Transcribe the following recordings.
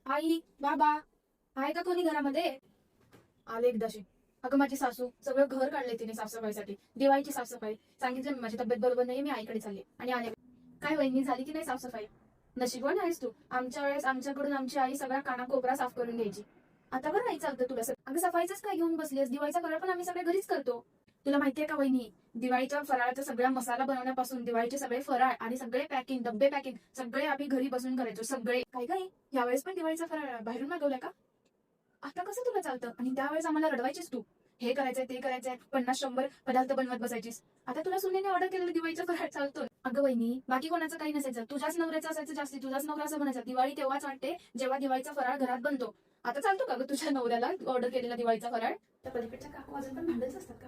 आई बाबा आहे का कोणी घरामध्ये? आले एकदाशी. अगं माझी सासू सगळं घर काढले तिने साफसफाईसाठी, दिवाळीची साफसफाई. सांगितलं मी माझी तब्येत बरोबर नाही, मी आईकडे चालले. आणि आले. काय वहिनी झाली की नाही साफसफाई? नशीबवान आहेस तू. आमच्या वेळेस आमच्याकडून आमची आई सगळा कानाकोपरा साफ करून घ्यायची. आता बरं नाही चालतं तुला. अगं सफाईच काय घेऊन बसलीस? दिवाळीचा फराळ पण आम्ही सगळे घरीच करतो. तुला माहितीये का वहिनी, दिवाळीच्या फराळाचा सगळा मसाला बनवण्यापासून दिवाळीचे सगळे फराळ आणि सगळे पॅकिंग, डब्बे पॅकिंग सगळे आम्ही घरी बसून करायचो सगळे. काय काय यावेळेस पण दिवाळीचा फराळ बाहेरून मागवलाय का? आता कसं तुला चालतं? आणि त्यावेळेस आम्हाला रडवायचीस तू. हे करायचंय ते करायचंय, 50-100 पदार्थ बनवत बसायचीस. आता तुला सुनेने ऑर्डर केलेलं दिवाळीचा फराळ चालतो. अगं वहिनी, बाकी कोणाचं काही नसायचं, तुझ्याच नवऱ्याचं असायचं जास्ती. तुझाच नवरा असं म्हणायचा, दिवाळी तेव्हाच वाटते जेव्हा दिवाळीचा फराळ घरात बनतो. आता चालतो का गं तुझ्या नवऱ्याला ऑर्डर केलेला दिवाळीचा फराळ? त्या पलीकडच्या काकू अजून पण भांडत असतात का?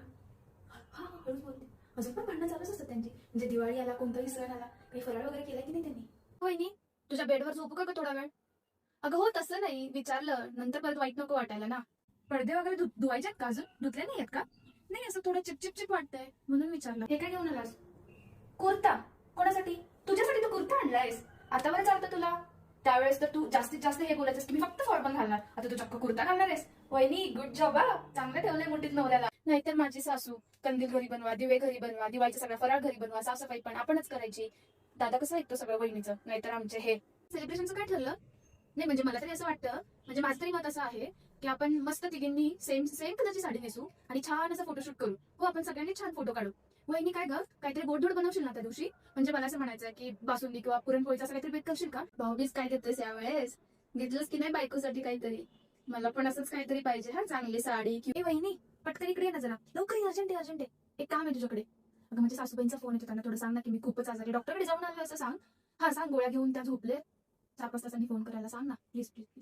हा हळूच बोलते. अजून पण भांडणं चालूच असतात त्यांची. म्हणजे दिवाळी आला, कोणताही सण आला, काही फराळ वगैरे केला की नाही त्यांनी? वहिनी, तुझ्या बेडवर झोपू का थोडा वेळ? अगं हो, तसं नाही, विचारलं. नंतर परत वाईट नको वाटायला ना. पडदे वगैरे धुवायच्यात का अजून? धुतले नाहीयेत का? नाही, असं थोडं चिपचिप वाटतंय म्हणून विचारलं. हे काय घेऊन आलास? कुर्ता. कोणासाठी? तुझ्यासाठी तू कुर्ता आणलायस? आता बरं चालतं तुला. त्यावेळेस तर तू जास्तीत जास्त हे बोलायचं की मी फक्त फॉर्मल घालणार. आता तू चक्क कुर्ता घालणार आहेस. वहिनी गुड जॉब हा, चांगलं ठेवलंय मुठीत नवऱ्याला. नाहीतर माझी सासू कंदील घरी बनवा, दिवे घरी बनवा, दिवाळीचा सगळा फराळ घरी बनवा, साफसफाई पण आपणच करायची. दादा कसं ऐकतो सगळं वहिनीचं. नाहीतर आमचे हे सेलिब्रेशनचं काय ठरलं? नाही म्हणजे मला तरी असं वाटतं, म्हणजे माझं तरी मत असं आहे की आपण मस्त तिघींनी सेम सेम कलरची साडी नेसू आणि छान असं फोटोशूट करू. हो, आपण सगळ्यांनी छान फोटो काढू. वहिनी काय ग, काहीतरी गोडधोड बनवशील ना त्या दिवशी? म्हणजे मला असं म्हणायचं की बासुंदी किंवा पुरणपोळीचा असं काहीतरी बेत करशील का? भाऊबीज काय देतेस यावेळेस? घेतलंस की नाही बायकोसाठी काहीतरी? मला पण असंच काहीतरी पाहिजे हा, चांगली साडी किंवा. वहिनी पटकन इकडे ये ना जरा, लवकर ये, अर्जंट आहे अर्जंट आहे, एक काम आहे तुझ्याकडे. अगं म्हणजे सासूबाईंचा फोन येतो, त्यांना थोडं सांग ना की मी खूपच आजारी, डॉक्टरकडे जाऊन आलो असं सांग. हा सांग, गोळ्या घेऊन त्या झोपले. 4-5 तासांनी फोन करायला सांग ना प्लीज प्लीज.